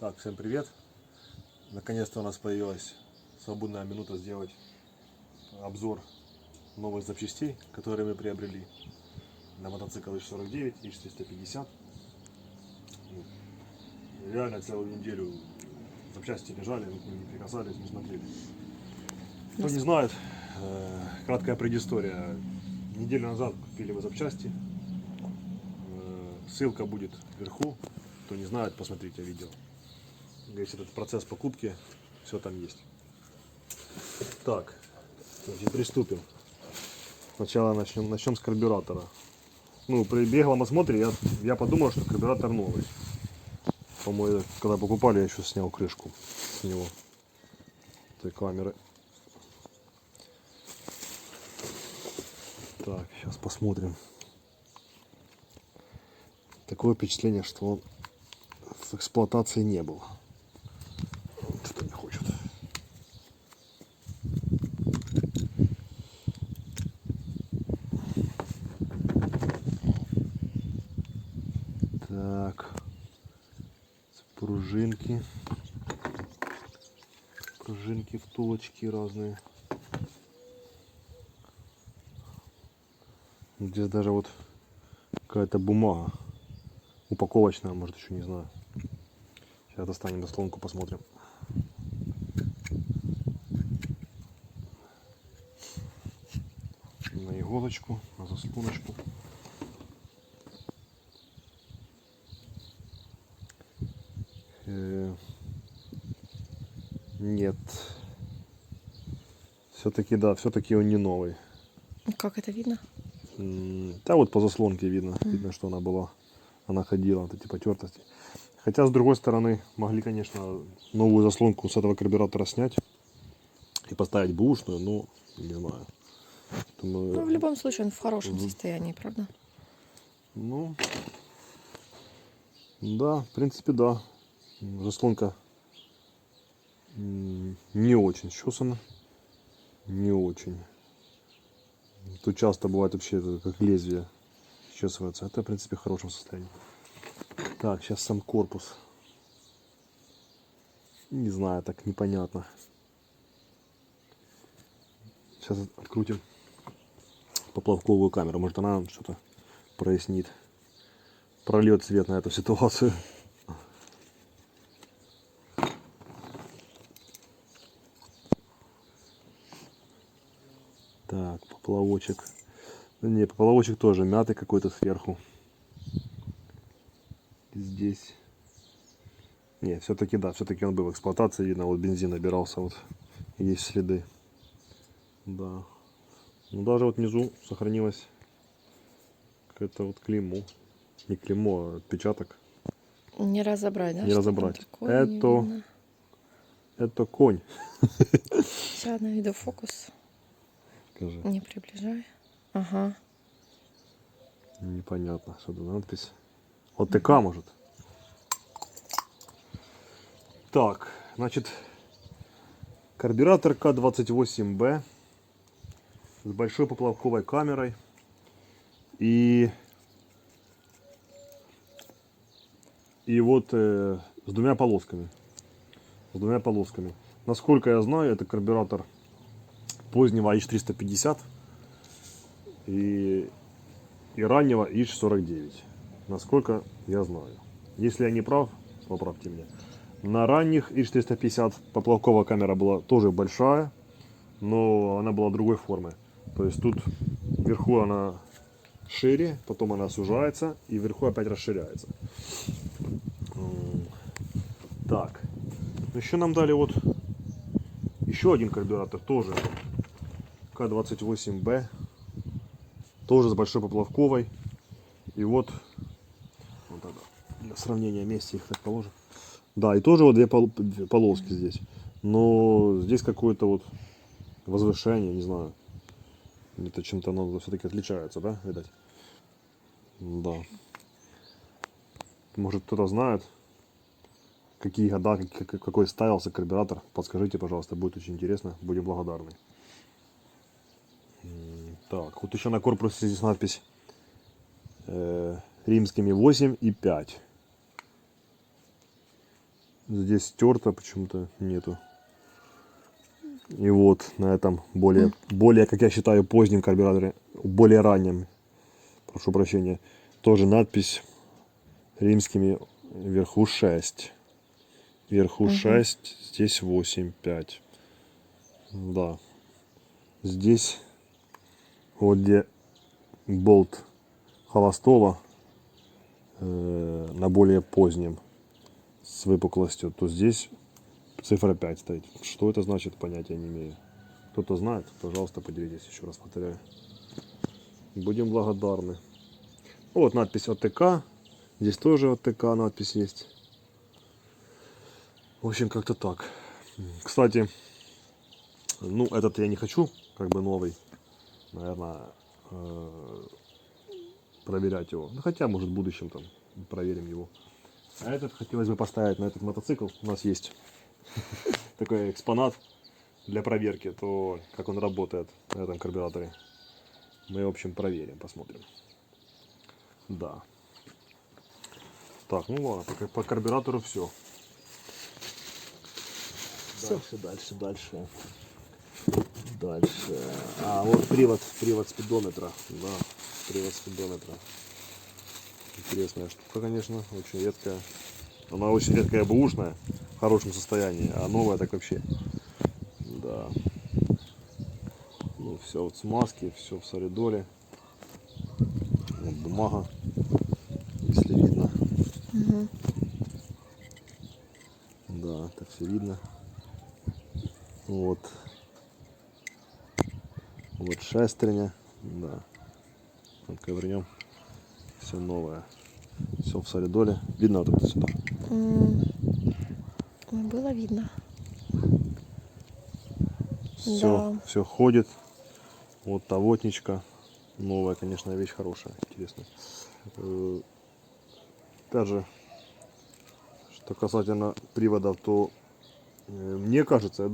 Так, всем привет! Наконец-то у нас появилась свободная минута сделать обзор новых запчастей, которые мы приобрели на мотоцикл Иж-49, Иж-350. Реально целую неделю запчасти лежали, мы к ним не прикасались, не смотрели. Кто не знает, краткая предыстория. Неделю назад купили мы запчасти. Ссылка будет вверху. Кто не знает, посмотрите видео. Весь этот процесс покупки, все там есть. Так, значит, приступим. Сначала начнем с карбюратора. Ну, при беглом осмотре я подумал, что карбюратор новый. По-моему, когда покупали, я еще снял крышку с него, этой камеры. Так, сейчас посмотрим. Такое впечатление, что он в эксплуатации не был. Что-то не хочет. Так, пружинки, втулочки разные. Здесь даже вот какая-то бумага упаковочная, может, еще не знаю. Сейчас достанем заслонку, посмотрим. На иголочку, на заслоночку. Нет. Все-таки, да, все-таки он не новый. Как это видно? Да, вот по заслонке видно. Видно, что она была, она ходила, вот эти потертости. Хотя, с другой стороны, могли, конечно, новую заслонку с этого карбюратора снять и поставить бэушную, но не знаю. Думаю, Ну, в любом случае, он в хорошем состоянии, правда? ну, да, в принципе, да. Заслонка не очень счесана. Не очень. Тут часто бывает вообще как лезвие счесывается. Это, в принципе, в хорошем состоянии. Так, сейчас сам корпус. Не знаю, так непонятно. Сейчас открутим поплавковую камеру. Может, она нам что-то прояснит. Прольет свет на эту ситуацию. Так, поплавочек. Не, поплавочек тоже мятый какой-то сверху. Здесь. Не, все-таки да, все-таки он был в эксплуатации. Видно, вот бензин набирался, вот есть следы. Да. Ну, даже вот внизу сохранилось какое-то вот клеймо. Не клеймо, а отпечаток. Не разобрать, да? Не что разобрать. там такое, не видно. Это конь. Сейчас наведу фокус. Скажи. Не приближай. Ага. Непонятно, что это надпись. ОТК, может. Так, значит, карбюратор К28Б с большой поплавковой камерой и вот с двумя полосками. С двумя полосками. Насколько я знаю, это карбюратор позднего ИЖ-350 и раннего ИЖ-49. Насколько я знаю. Если я не прав, поправьте меня. На ранних ИЖ-350 поплавковая камера была тоже большая, но она была другой формы. То есть тут вверху она шире, потом она сужается и вверху опять расширяется. Так, еще нам дали вот еще один карбюратор, тоже К28Б, тоже с большой поплавковой. И вот для сравнения вместе их так положим. Да, и тоже вот две полоски здесь. Но здесь какое-то вот возвышение, не знаю. Это чем-то оно все-таки отличается, да, видать? Да. Может, кто-то знает, какие года, какой ставился карбюратор. Подскажите, пожалуйста, будет очень интересно. Будем благодарны. Так, вот еще на корпусе здесь надпись римскими 8 и 5. Здесь стерто почему-то нету. И вот на этом более, как я считаю, позднем карбюраторе, более раннем, прошу прощения, тоже надпись римскими вверху 6. Вверху 6, здесь 8,5. Да. Здесь вот где болт холостого на более позднем с выпуклостью, то здесь цифра 5 стоит. Что это значит, понятия не имею. Кто-то знает, пожалуйста, поделитесь, еще раз повторяю. Будем благодарны. Вот надпись ОТК. Здесь тоже ОТК надпись есть. В общем, как-то так. Кстати, ну, этот я не хочу, как бы новый. Наверное, проверять его. Ну, хотя, может, в будущем там проверим его. А этот хотелось бы поставить на этот мотоцикл. У нас есть такой экспонат для проверки, то как он работает на этом карбюраторе. Мы, в общем, проверим, посмотрим. Да. Так, ну ладно, по карбюратору все. Дальше. А, вот привод спидометра. Да, привод спидометра. Интересная штука, конечно, очень редкая. Она очень редкая, бэушная, в хорошем состоянии, а новая так вообще. Да. Ну, все вот смазки, все в солидоле. Вот бумага, если видно. Да, так все видно. Вот шестерня, да. Вот ковырнем. Все новое. Все в солидоле. Видно вот это сюда? Было видно. Все ходит. Вот тавотничка. Новая, конечно, вещь хорошая, интересная. Даже, что касательно приводов, то мне кажется,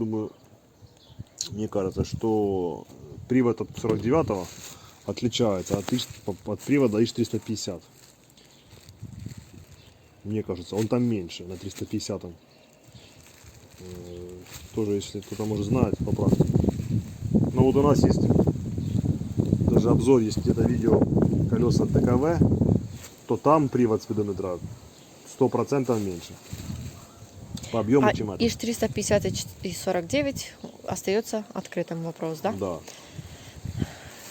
что привод от 49-го отличается от привода Иж-350. Мне кажется, он там меньше, на 350-м. Тоже, если кто-то может знать, поправьте. Но вот у нас есть даже обзор, есть где-то видео колеса ТКВ, то там привод спидометра 100% меньше. По объему, чем это. Иж-350 и 49 остается открытым вопрос, да? Да.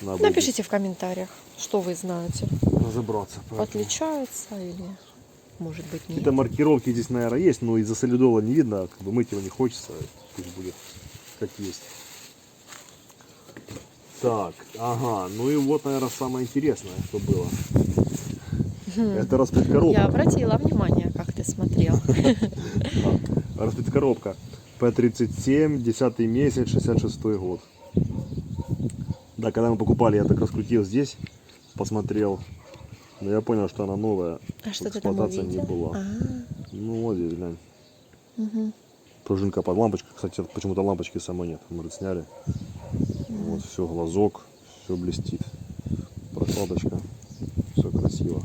Напишите в комментариях, что вы знаете. Разобраться. Отличается или может быть нет. Какие-то маркировки здесь, наверное, есть, но из-за солидола не видно, как бы мыть его не хочется, пусть будет как есть. Так, ага, ну и вот, наверное, самое интересное, что было. Это распредкоробка. Я обратила внимание, как ты смотрел. Распредкоробка. П-37, 10 месяц, 66-й год. Да, когда мы покупали, я так раскрутил здесь, посмотрел. Но я понял, что она новая. А что ты там Эксплуатация не увидел? была. Ну вот здесь, глянь. Пружинка под лампочкой. Кстати, почему-то лампочки самой нет. Может, сняли. Вот, все, глазок, все блестит. Прокладочка. Все красиво.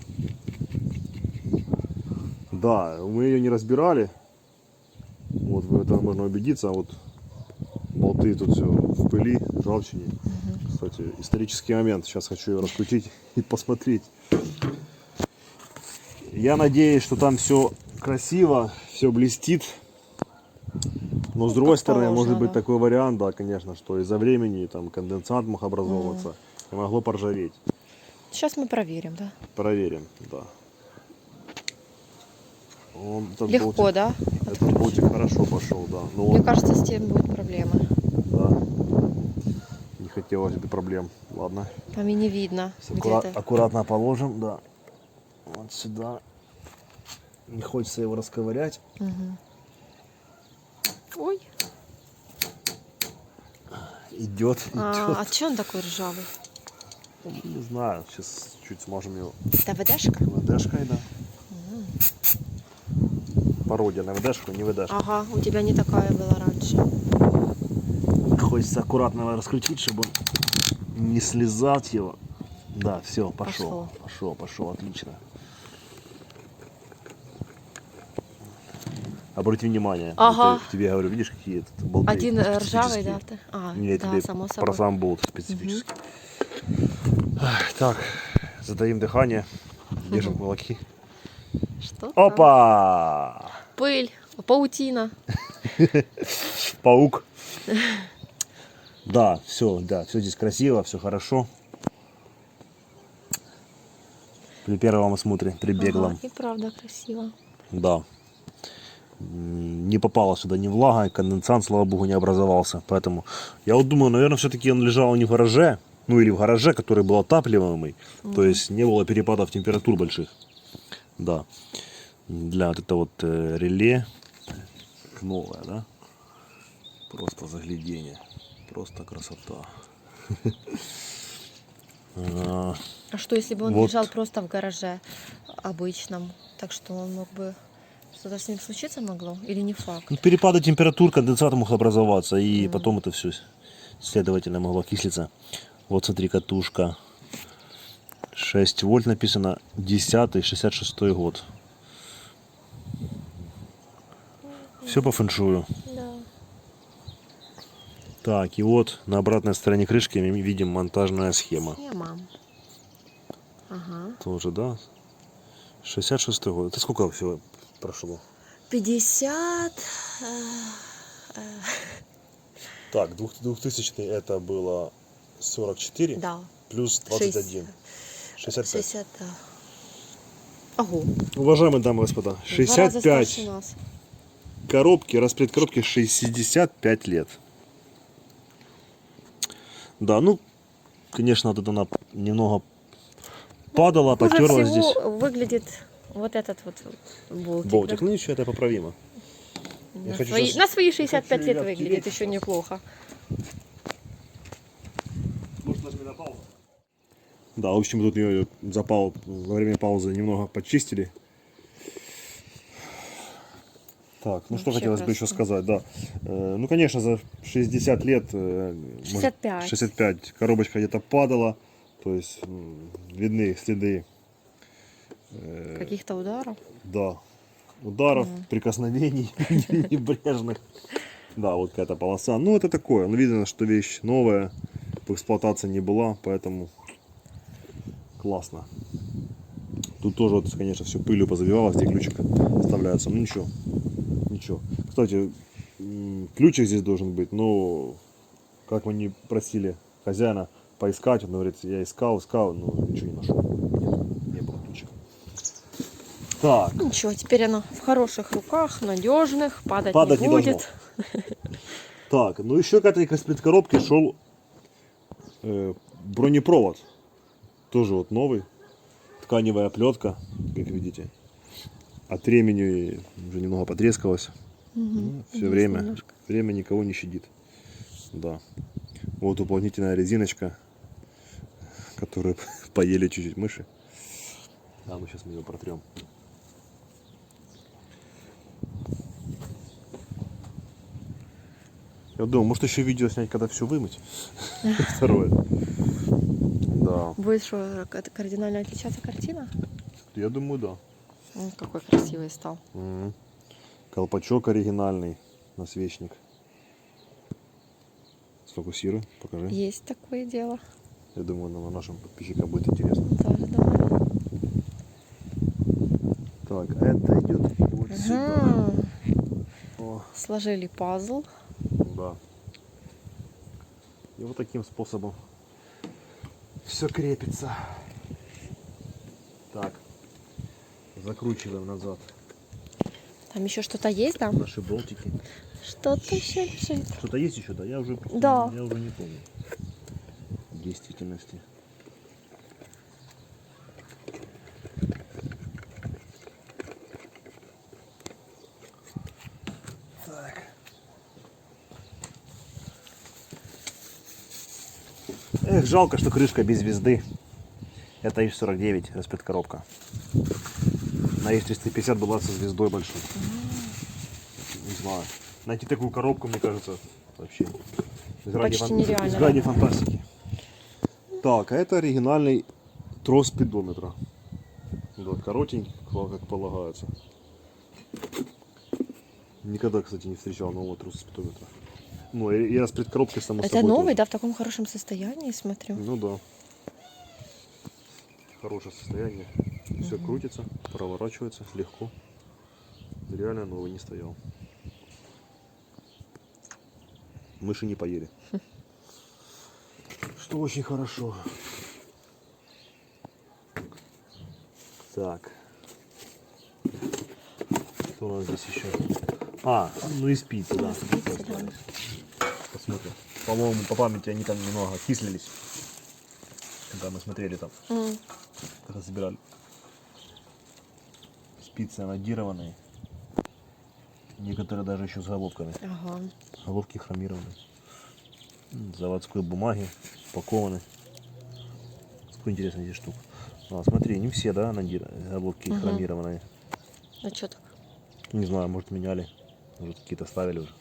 Да, мы ее не разбирали. Вот, в этом можно убедиться. Вот болты тут все в пыли, ржавчине. Кстати, исторический момент. Сейчас хочу ее раскрутить и посмотреть. Я надеюсь, что там все красиво, все блестит. Но с другой стороны, может быть такой вариант, да, конечно, что из-за времени там конденсат мог образовываться и могло поржаветь. Сейчас мы проверим, да? Проверим, да. Легко, болтик, да? Этот болтик хорошо пошел, да. Но Мне кажется, с тем будет проблема. Да. Не хотелось бы проблем. Ладно. Там и не видно. Аккуратно положим, да. Вот сюда. Не хочется его расковырять. Ой. Идет. А че он такой ржавый? Не знаю. Сейчас чуть смажем его. Это ВДшка? ВДшкой, да. Пародия на ВДшку, не ВДшка. Ага, у тебя не такая была раньше. Хочется аккуратно его раскрутить, чтобы он не слезать его. Да, все, пошел, отлично. Обрати внимание. Ага. Вот я тебе говорю, видишь, какие тут болты Один ржавый, да? специфические? А, Не, да, тебе само про собой. сам болт специфический. Так, задаем дыхание, держим кулаки. Что там? Опа! Пыль, паутина. Паук. Да, все здесь красиво, все хорошо. При первом осмотре, при беглом. Ага, и правда красиво. Да. Не попала сюда ни влага, и конденсат, слава богу, не образовался. Поэтому я вот думаю, наверное, все-таки он лежал не в гараже, ну или в гараже, который был отапливаемый. То есть не было перепадов температур больших. Да. Для вот этого вот реле новое, да? Просто заглядение. Просто красота. А что, если бы он Вот. лежал просто в гараже обычном? Так что он мог бы... Что-то с ним случиться могло? Или не факт? Ну, перепады температур, конденсат мог образоваться, и потом это все, следовательно, могло окислиться. Вот смотри, катушка. 6 вольт написано, 10-й, 66-й год. Все по фэншую. Да. Так, и вот на обратной стороне крышки мы видим монтажная схема. Схема. Ага. Тоже, да? 66-й год. Это сколько всего прошло? 50... Так, 2000 это было 44, Да. плюс 21. 65. 60, да. Ого. Уважаемые дамы и господа, В 2 раза 65 старше нас. коробки, расплет коробки 65 лет. Да, ну, конечно, вот это она немного падала, Хуже потерла всего здесь выглядит вот этот вот болтик. болтик. да? Ну, еще это поправимо. На, хочу свои, сейчас- на свои 65 хочу, лет ребят, выглядит тереть еще сейчас. неплохо. Может, нажми на паузу? Да, в общем, тут ее во время паузы немного почистили. Так, ну что Вообще хотелось бы еще красиво. сказать, да. Ну, конечно, за 60 лет, 65. 65 коробочка где-то падала, то есть видны следы, Каких-то ударов. да, ударов, прикосновений небрежных. Да, вот какая-то полоса. Ну, это такое, ну, видно, что вещь новая, в эксплуатации не была, поэтому классно. Тут тоже, вот, конечно, все пылью позабивалось, где ключик вставляется. Ну, ничего. Ничего. Кстати, ключик здесь должен быть, но как мы не просили хозяина поискать, он говорит, я искал, но ничего не нашел. Нет, не было ключика. Так, Ничего, теперь она в хороших руках, надежных, падать не падать не должно. будет. Так, ну еще к этой комплект-коробке шел бронепровод. Тоже вот новый. Тканевая оплетка, как видите. От времени уже немного потрескалась. Все есть время. немножко. Время никого не щадит. Да. Вот уплотнительная резиночка, которую поели чуть-чуть мыши. Да, мы сейчас ее протрем. Я думаю, может еще видео снять, когда все вымыть. Второе. Да. Будет что, кардинально отличаться картина? Я думаю, да. Он какой красивый стал. Колпачок оригинальный, насвечник. Сфокусируй, покажи. Есть такое дело. Я думаю, нашим подписчикам будет интересно. Тоже думаю. Так, это идет вот сюда. Ага. О, Сложили пазл. да. И вот таким способом все крепится. Так, закручиваем назад Там еще что-то есть, да? наши болтики. Что-то еще лежит. Что-то есть еще, да? Я уже просто Да. я уже не помню. В действительности. Так. Эх, жалко, что крышка без звезды. Это ИЖ-49, распредкоробка. На ИЖ-350 была со звездой большой. Не знаю. Найти такую коробку, мне кажется, вообще Почти нереально, из да. грани фантастики. Так, а это оригинальный трос спидометра. Вот, коротенький, как полагается. Никогда, кстати, не встречал нового трусоспидометра. Ну, и распред коробки, само Это собой, новый, тоже. да, в таком хорошем состоянии, смотрю. Ну да. Хорошее состояние. Все крутится, проворачивается легко. Реально новый не стоял. Мыши не поели. Что очень хорошо. Так. Что у нас здесь еще? А, ну и спицы, да. Спицы, да. Посмотрим. По-моему, по памяти они там немного окислились. Когда мы смотрели там, разбирали. Спицы анодированные. Некоторые даже еще с головками. Ага. Головки хромированные. Заводской бумаги, упакованы. Сколько интересно здесь штук. А, смотри, не все, да, головки хромированные. А что так? Не знаю, может меняли. Может какие-то ставили уже.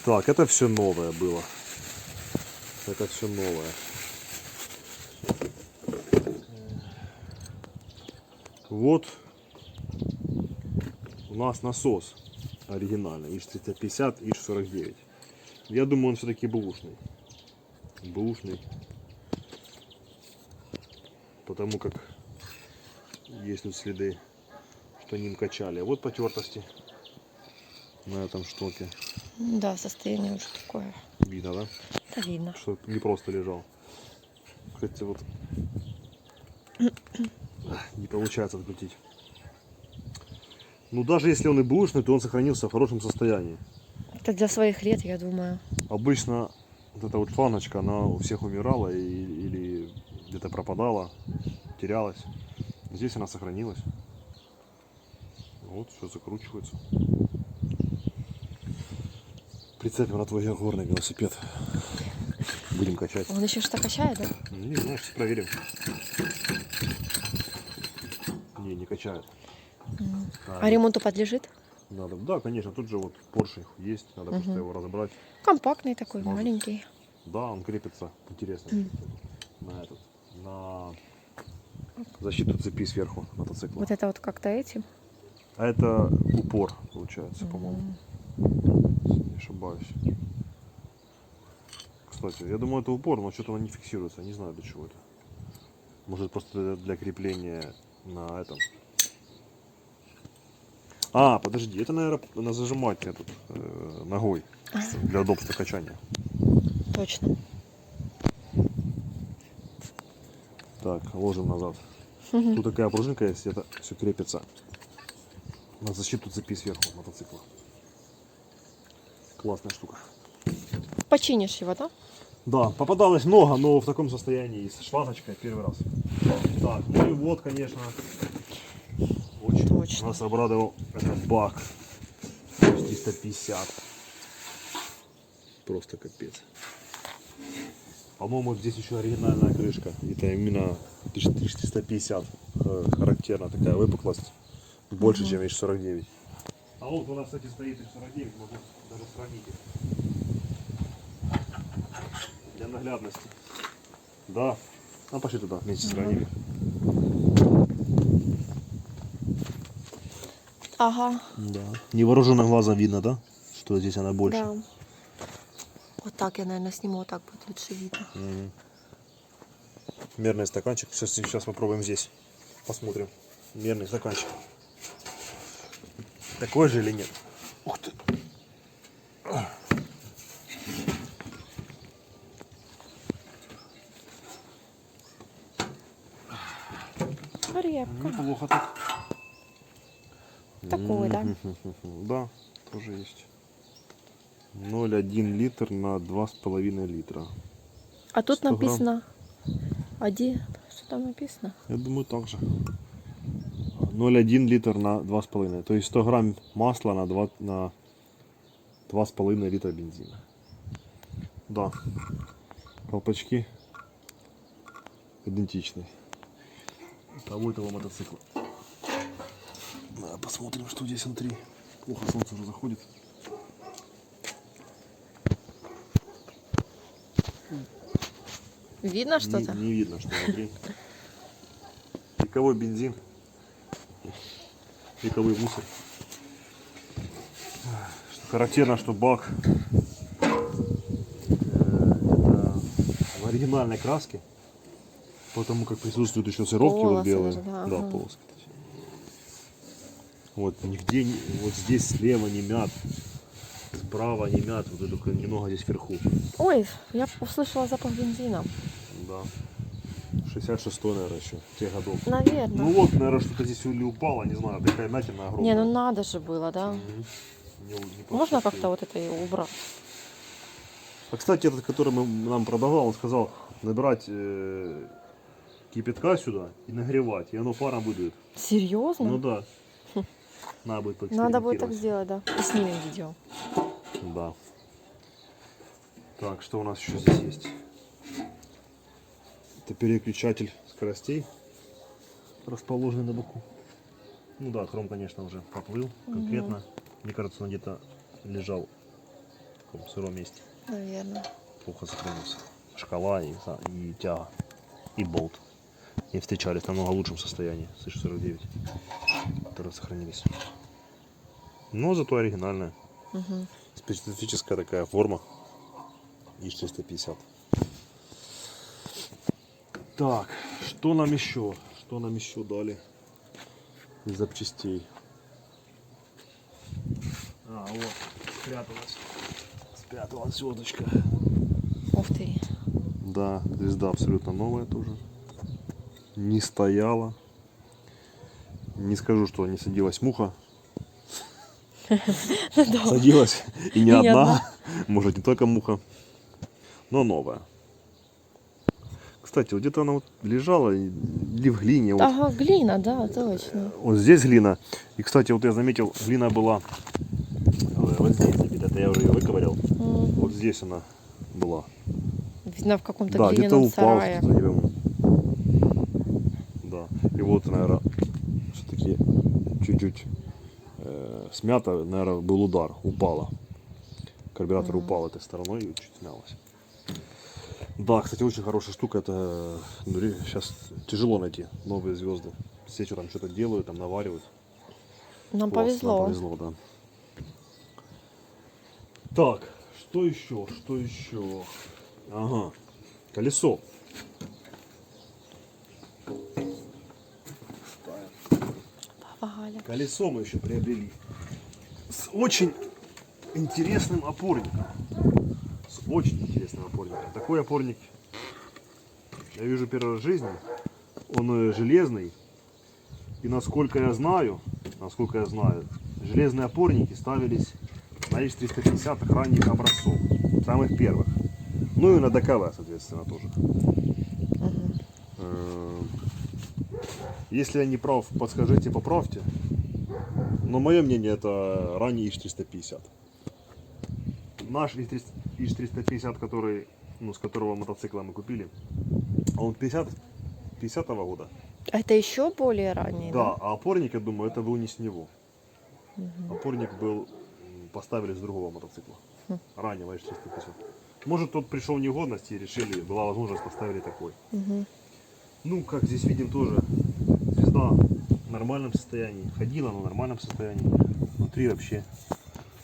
Так, это все новое было. Это все новое. Вот у нас насос оригинальный. ИЖ-350, ИЖ-49. Я думаю, он все-таки бэушный. Бэушный. Потому как есть тут следы, что ним качали. А вот потертости на этом штоке. Да, состояние уже такое. Видно, да? Это видно. Что не просто лежал. Кстати, вот не получается открутить. Ну, даже если он и бэушный, то он сохранился в хорошем состоянии. Это для своих лет, я думаю. Обычно вот эта вот шланочка, она у всех умирала или где-то пропадала, терялась. Здесь она сохранилась. Вот, все закручивается. Прицепим на твой горный велосипед. Будем качать. Он еще что-то качает, да? Ну, не знаю, сейчас проверим. Не качает. А ремонту подлежит? Надо, да, конечно, тут же вот поршень есть, надо просто его разобрать. Компактный такой, Смазать. маленький. Да, он крепится, интересно, на защиту цепи сверху мотоцикла. Вот это вот как-то этим. А это упор, получается, по-моему. Не ошибаюсь. Кстати, я думаю, это упор, но что-то он не фиксируется. Не знаю, для чего это. Может, просто для крепления на этом. А, подожди, это, наверное, на зажимать этот ногой для удобства качания. Точно. Так, ложим назад. Тут такая пружинка есть, это все крепится на защиту цепи сверху мотоцикла. Классная штука. Починишь его, да? Да, попадалось много, но в таком состоянии и с шлангочкой первый раз. Так, ну и вот, конечно, очень Точно. нас обрадовал этот бак. 350. Просто капец. По-моему, здесь еще оригинальная крышка. Это именно 1350. Характерна такая выпуклость. Больше, чем ИЖ-49. А вот у нас, кстати, стоит ИЖ-49. Могу даже сравнить их. Для наглядности. Да. А пошли туда, вместе сравнили. Ага. Да. Невооруженным глазом видно, да? Что здесь она больше. Да. Вот так я, наверное, сниму, вот так будет лучше видно. Мерный стаканчик. Сейчас попробуем здесь. Посмотрим. Мерный стаканчик. Такой же или нет? Ух ты. Крепко. Неплохо так. Такой, да? Да, тоже есть. 0,1 литр на 2,5 литра. А тут 100 грамм. написано один. Что там написано? Я думаю, так же. 0,1 литр на 2,5. То есть 100 грамм масла на 2,5 литра бензина. Да. Колпачки идентичны. Того и того мотоцикла. Да, посмотрим, что здесь внутри. Плохо солнце уже заходит. Видно что-то? Не видно, что внутри. Тековой бензин. вековый мусор. Что характерно, что бак это в оригинальной краске, потому как присутствуют еще цировки вот Полосы белые. даже, да, Да, ага. полоски. Вот нигде, вот здесь слева не мят, справа не мят, вот только немного здесь вверху. Ой, я услышала запах бензина. Да. 66-й, наверное, еще, тех годов. Наверное. Ну вот, наверное, что-то здесь или упало, не знаю, такая мятина огромная. Не, ну надо же было, да? Мгм. Не Можно пошутил. как-то вот это и убрать? А, кстати, этот, который нам продавал, он сказал набирать кипятка сюда и нагревать, и оно паром выдует. Серьезно? Ну да. Надо будет Надо будет так поэкспериментировать. сделать, да. И снимем видео. Да. Так, что у нас еще здесь есть? Это переключатель скоростей, расположенный на боку. Ну да, хром, конечно, уже поплыл конкретно. Мне кажется, он где-то лежал в таком сыром месте. Наверное. Плохо сохранился. Шкала и тяга, и болт не встречались в намного лучшем состоянии с 49, которые сохранились. Но зато оригинальная. Угу. Специфическая такая форма. ИЖ-350. Так, что нам еще? Что нам еще дали из запчастей? А, вот, спряталась звездочка. Ух ты. Да, звезда абсолютно новая тоже. Не стояла. Не скажу, что не садилась муха. Садилась и не И не одна. одна. Может, не только муха, но новая. Кстати, вот где-то она вот лежала или в глине. Вот, Ага, глина, да, точно. вот здесь глина. И, кстати, вот я заметил, глина была вот здесь. Это я уже ее выковырял. Вот здесь она была. Видно, в каком-то Да, где-то глиняном упал, сарае. что-то не пойму. Да. И вот, наверное, все-таки чуть-чуть смята, наверное, был удар, упала. Карбюратор упал этой стороной и чуть смялась. Да, кстати, очень хорошая штука. Это сейчас тяжело найти новые звезды. Все что там что-то делают, там наваривают. Нам Класс, повезло. Нам повезло, да. Так, что еще? Что еще? Ага, колесо. Баба Галя. Колесо мы еще приобрели. С очень интересным опорником. С очень интересным опорником. Такой опорник я вижу первый раз в жизни. Он железный. И насколько я знаю, железные опорники ставились на ИЖ-350 ранних образцов. Самых первых. Ну и на ДКВ, соответственно, тоже. Если я не прав, подскажите, поправьте. Но мое мнение, это ранний ИЖ-350. Наш ИЖ-350, который, с которого мотоцикла мы купили, он 50-го года. Это еще более ранний, Да, а опорник, я думаю, это был не с него. Опорник был, поставили с другого мотоцикла. Раннего ИЖ-350. Может, тот пришел в негодность и решили, была возможность, поставили такой. Ну, как здесь видим тоже, звезда в нормальном состоянии. Ходила, но в нормальном состоянии. Внутри вообще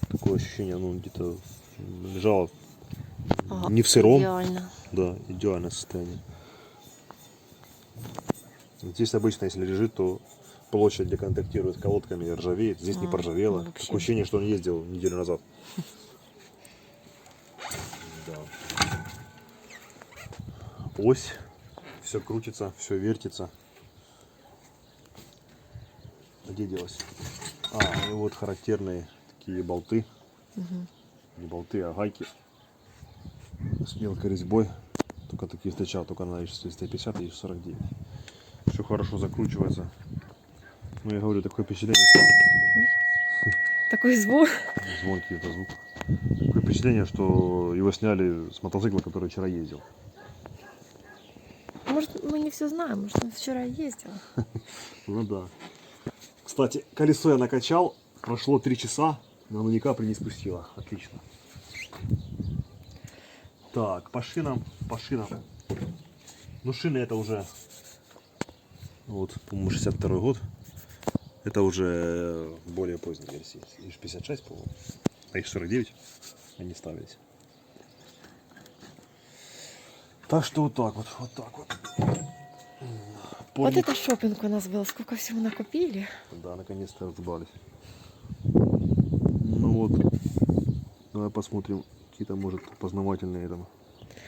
такое ощущение, где-то лежало не в сыром. Идеально. Да, идеальное состояние. Здесь обычно, если лежит, то площадь, где контактирует с колодками, ржавеет. Здесь не поржавело. вообще. Такое ощущение, что он ездил неделю назад. Да. Ось. Все крутится, все вертится. Где делась? И вот характерные такие болты. Не болты, а гайки. С мелкой резьбой. Только такие встречал, только на ИЖ-450 и ИЖ-49. Все хорошо закручивается. Ну, я говорю, такое впечатление, что Такой звук. звонкий это звук. Такое впечатление, что его сняли с мотоцикла, который вчера ездил. Может, мы не все знаем, может, он вчера ездил. Ну да. Кстати, колесо я накачал, прошло 3 часа, но оно ни капли не спустило. Отлично. Так, по шинам. Ну, шины это уже, вот, по-моему, 62-й год. Это уже более поздние версии. Иж 56, по-моему. А Иж 49 они ставились. Так что вот так вот, вот так вот. Вот это шопинг у нас был. Сколько всего накупили. Да, наконец-то разбавились. Ну вот, давай посмотрим, какие-то, может, познавательные там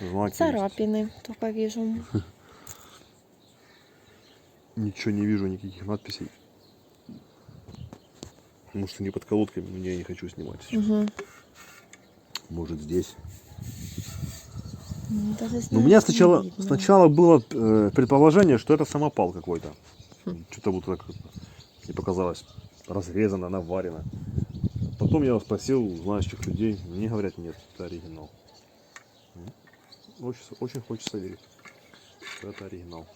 знаки. Царапины только вижу. Ничего не вижу, никаких надписей. Может, они под колодками, но я не хочу снимать сейчас. Угу. Может, здесь. Даже Но у меня знаки не видно. сначала было предположение, что это самопал какой-то. Что-то вот так мне показалось разрезано, наварено. Потом я спросил знающих людей, мне говорят, нет, это оригинал. Очень, очень хочется верить, что это оригинал.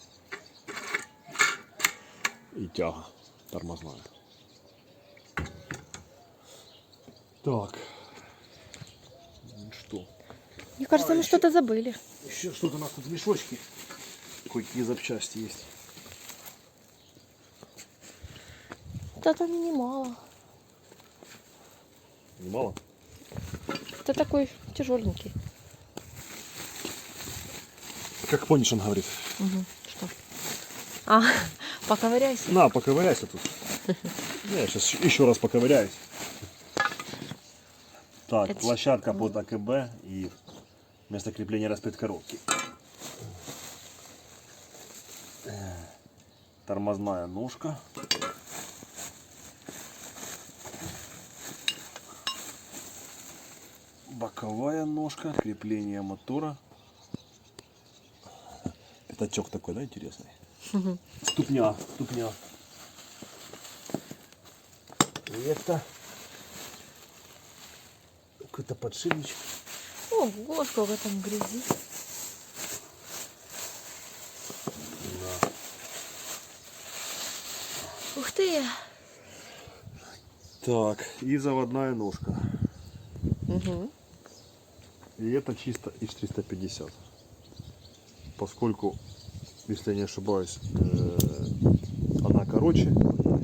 И тяга тормозная. Так. Что? Мне кажется, мы что-то забыли. Еще что-то у нас тут в мешочке. Какие запчасти есть. Да там и немало. Немало? Ты такой тяжеленький. Как Понишин говорит. Угу. Что? А, поковыряйся. На, поковыряйся тут. Я сейчас еще раз поковыряюсь. Так, Это площадка под АКБ и место крепления распредкоробки. Тормозная ножка. Боковая ножка, крепление мотора. Пятачок такой, да, интересный? Ступня. Это какой-то подшипничек. Ого, сколько там грязи. Да. Ух ты. Так, и заводная ножка. Угу. И это чисто ИЖ-350. Поскольку, если я не ошибаюсь, она короче,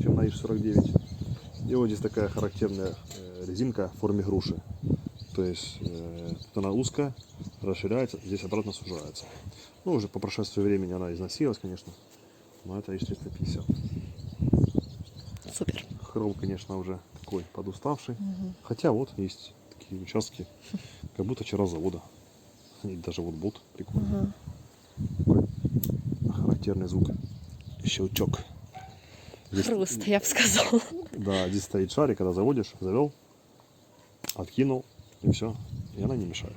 чем на ИЖ-49. И вот здесь такая характерная резинка в форме груши. То есть тут она узкая, расширяется, здесь обратно сужается. Ну, уже по прошествии времени она износилась, конечно. Но это ИЖ-350. Супер. Хром, конечно, уже такой подуставший. Угу. Хотя вот есть такие участки, как будто вчера с завода. И даже вот болт прикольный. Угу. Такой характерный звук. Щелчок. Здесь, Хруст, я бы сказала. да, здесь стоит шарик, когда заводишь, завел, откинул, и все. И она не мешает.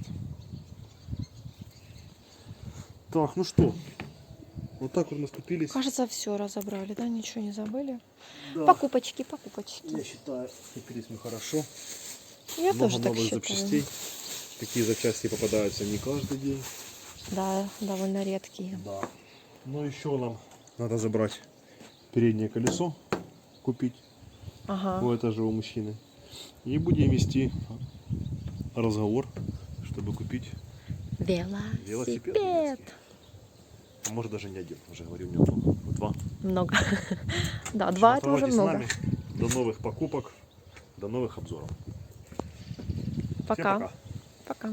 Так, ну что, вот так вот мы скупились. Кажется, все разобрали, да? Ничего не забыли. Да, Покупочки. я считаю, скупились мы хорошо. Я Много тоже так новых считаю. запчастей. Такие запчасти попадаются не каждый день. Да, довольно редкие. Да. Но еще нам надо забрать переднее колесо, купить. Ага. У этого же у мужчины. И будем вести разговор, чтобы купить Велосипед. А может даже не один, уже говорю, у него много. Два. Много. Да, два это уже Оставайтесь с много. нами. До новых покупок, до новых обзоров. Всем Пока. пока. Пока.